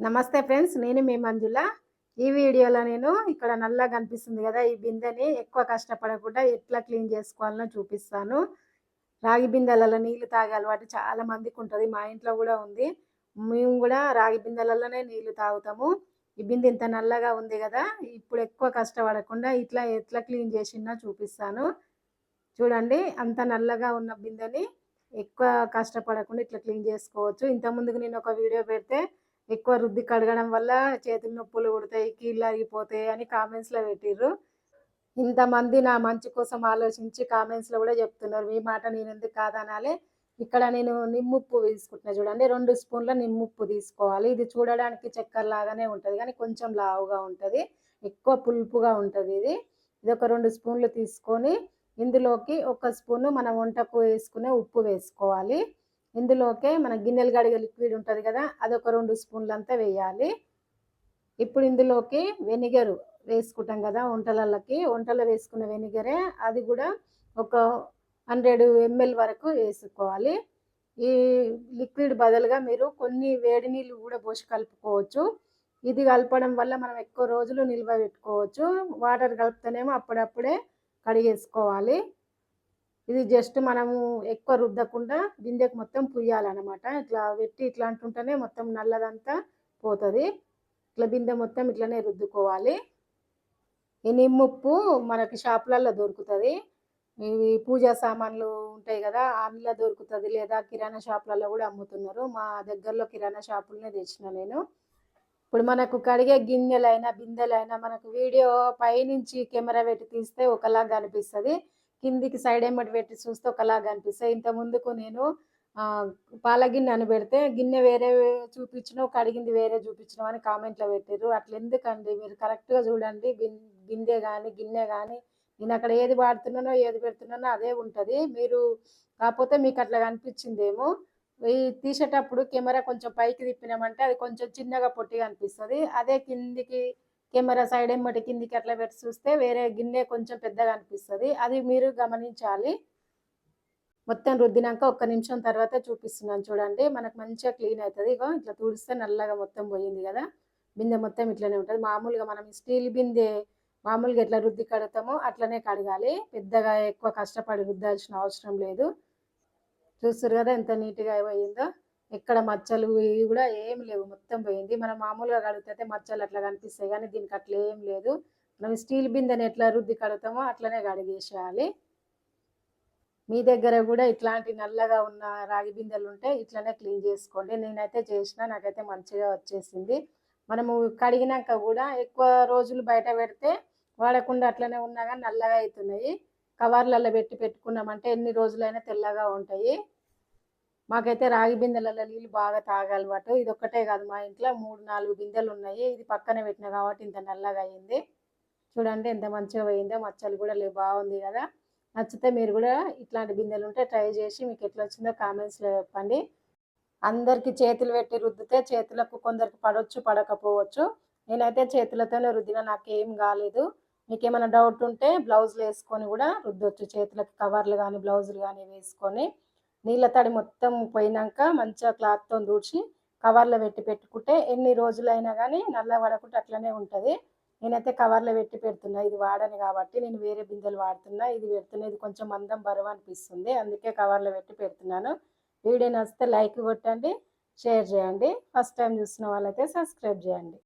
నమస్తే ఫ్రెండ్స్, నేను మీ మంజుల. ఈ వీడియోలో నేను ఇక్కడ నల్లగా కనిపిస్తుంది కదా, ఈ బిందెని ఎక్కువ కష్టపడకుండా ఎట్లా క్లీన్ చేసుకోవాలో చూపిస్తాను. రాగి బిందెలలో నీళ్లు తాగే అలవాటు చాలా మందికి ఉంటుంది, మా ఇంట్లో కూడా ఉంది. మేము కూడా రాగి బిందెలలోనే నీళ్లు తాగుతాము. ఈ బిందె ఇంత నల్లగా ఉంది కదా, ఇప్పుడు ఎక్కువ కష్టపడకుండా ఇట్లా ఎట్లా క్లీన్ చేసినా చూపిస్తాను. చూడండి, అంత నల్లగా ఉన్న బిందెని ఎక్కువ కష్టపడకుండా ఇట్లా క్లీన్ చేసుకోవచ్చు. ఇంతకుముందుకు నేను ఒక వీడియో పెడితే ఎక్కువ రుద్ది కడగడం వల్ల చేతులు నొప్పులు పుడతాయి, కీళ్ళు అరిగిపోతాయి అని కామెంట్స్లో పెట్టిర్రు. ఇంతమంది నా మంచి కోసం ఆలోచించి కామెంట్స్లో కూడా చెప్తున్నారు. మీ మాట నేను ఎందుకు కాదనాలి. ఇక్కడ నేను నిమ్ముప్పు తీసుకుంటున్నా. చూడండి, 2 స్పూన్ల నిమ్ముప్పు తీసుకోవాలి. ఇది చూడడానికి చక్కెర లాగానే ఉంటుంది కానీ కొంచెం లావుగా ఉంటుంది, ఎక్కువ పులుపుగా ఉంటుంది. ఇది ఒక 2 స్పూన్లు తీసుకొని ఇందులోకి 1 స్పూను మన వంటకు వేసుకునే ఉప్పు వేసుకోవాలి. ఇందులోకే మన గిన్నెలు కడిగే లిక్విడ్ ఉంటుంది కదా, అదొక 2 స్పూన్లంతా వేయాలి. ఇప్పుడు ఇందులోకి వెనిగరు వేసుకుంటాం కదా వంటలో వేసుకున్న వెనిగరే, అది కూడా ఒక 100 ml వరకు వేసుకోవాలి. ఈ లిక్విడ్ బదులుగా మీరు కొన్ని వేడి నీళ్ళు కూడా పోసి కలుపుకోవచ్చు. ఇది కలపడం వల్ల మనం ఎక్కువ రోజులు నిల్వ పెట్టుకోవచ్చు. వాటర్ కలుపుతేనేమో అప్పుడప్పుడే కడిగేసుకోవాలి. ఇది జస్ట్ మనము ఎక్కువ రుద్దకుండా బిందెకు మొత్తం పుయ్యాలన్నమాట. ఇట్లా పెట్టి ఇట్లా అంటుంటేనే మొత్తం నల్లదంతా పోతుంది. ఇట్లా బిందె మొత్తం ఇట్లనే రుద్దుకోవాలి. ఈ నిమ్ముప్పు మనకి షాపులలో దొరుకుతుంది. ఇవి పూజా సామాన్లు ఉంటాయి కదా, అందులో దొరుకుతుంది, లేదా కిరాణా షాపులలో కూడా అమ్ముతున్నారు. మా దగ్గరలో కిరాణా షాపులనే తెచ్చిన నేను. ఇప్పుడు మనకు కడిగే గిన్నెలైనా బిందెలైనా మనకు వీడియో పైనుంచి కెమెరా పెట్టి తీస్తే ఒకలాగా అనిపిస్తుంది, కిందికి సైడ్ ఎమ్మటి పెట్టి చూస్తే ఒకలాగా అనిపిస్తాయి. ఇంత ముందుకు నేను పాల గిన్నె అని పెడితే గిన్నె వేరే చూపించినావు, కడిగింది వేరే చూపించినావు అని కామెంట్లో పెట్టారు. అట్లా ఎందుకండి, మీరు కరెక్ట్గా చూడండి. బిందె కానీ గిన్నె కానీ నేను అక్కడ ఏది వాడుతున్నానో ఏది పెడుతున్నానో అదే ఉంటుంది. మీరు కాకపోతే మీకు అట్లా కనిపించిందేమో. ఈ తీసేటప్పుడు కెమెరా కొంచెం పైకి తిప్పినామంటే అది కొంచెం చిన్నగా పొట్టిగా అనిపిస్తుంది. అదే కిందికి కెమెరా సైడ్ ఎమ్మటి కిందికి అట్లా పెట్టి చూస్తే వేరే గిన్నె కొంచెం పెద్దగా అనిపిస్తుంది. అది మీరు గమనించాలి. మొత్తం రుద్దినాక 1 నిమిషం తర్వాత చూపిస్తున్నాను చూడండి, మనకు మంచిగా క్లీన్ అవుతుంది. ఇగో ఇట్లా తుడిస్తే నల్లగా మొత్తం పోయింది కదా, బిందె మొత్తం ఇట్లనే ఉంటుంది. మామూలుగా మనం స్టీల్ బిందె మామూలుగా ఎట్లా రుద్ది కడుగుతామో అట్లనే కడగాలి. పెద్దగా ఎక్కువ కష్టపడి రుద్దాల్సిన అవసరం లేదు. చూస్తారు కదా ఎంత నీట్గా పోయిందో, ఎక్కడ మచ్చలు ఇవి కూడా ఏం లేవు, మొత్తం పోయింది. మనం మామూలుగా కడిగితే మచ్చలు అట్లా కనిపిస్తాయి కానీ దీనికి అట్లా ఏం లేదు. మనం స్టీల్ బిందెని ఎట్లా రుద్ది కడుగుతామో అట్లనే కడిగేసేయాలి. మీ దగ్గర కూడా ఇట్లాంటి నల్లగా ఉన్న రాగి బిందెలు ఉంటే ఇట్లనే క్లీన్ చేసుకోండి. నేనైతే చేసిన, నాకైతే మంచిగా వచ్చేసింది. మనము కడిగినాక కూడా ఎక్కువ రోజులు బయట పెడితే వాడకుండా అట్లనే ఉన్నా కానీ నల్లగా అవుతున్నాయి. కవర్లలో పెట్టుకున్నామంటే ఎన్ని రోజులైనా తెల్లగా ఉంటాయి. మాకైతే రాగి బిందెలలో నీళ్ళు బాగా తాగే అలవాటు. ఇది ఒక్కటే కాదు, మా ఇంట్లో 3-4 బిందెలు ఉన్నాయి. ఇది పక్కన పెట్టిన కాబట్టి ఇంత నల్లగా అయింది. చూడండి ఎంత మంచిగా పోయిందో, మచ్చలు కూడా లేవు, బాగుంది కదా. నచ్చితే మీరు కూడా ఇట్లాంటి బిందెలు ఉంటే ట్రై చేసి మీకు ఎట్లా వచ్చిందో కామెంట్స్లో చెప్పండి. అందరికీ చేతులు పెట్టి రుద్దితే చేతులకు కొందరికి పడవచ్చు, పడకపోవచ్చు. నేనైతే చేతులతోనే రుద్దిన, నాకేం కాలేదు. మీకు ఏమైనా డౌట్ ఉంటే బ్లౌజులు వేసుకొని కూడా రుద్దొచ్చు. చేతులకు కవర్లు కానీ బ్లౌజులు కానీ వేసుకొని నీళ్ళ తడి మొత్తం పోయినాక మంచిగా క్లాత్తో తుడిచి కవర్లో పెట్టుకుంటే ఎన్ని రోజులైనా కానీ నల్ల పడకుండా అట్లనే ఉంటుంది. నేనైతే కవర్లో పెడుతున్నా, ఇది వాడను కాబట్టి. నేను వేరే బిందెలు వాడుతున్నా, ఇది పెడుతున్నా. ఇది కొంచెం మందం బరువు అనిపిస్తుంది, అందుకే కవర్లో పెడుతున్నాను. వీడియో నచ్చితే లైక్ కొట్టండి, షేర్ చేయండి. ఫస్ట్ టైం చూసిన వాళ్ళైతే సబ్స్క్రైబ్ చేయండి.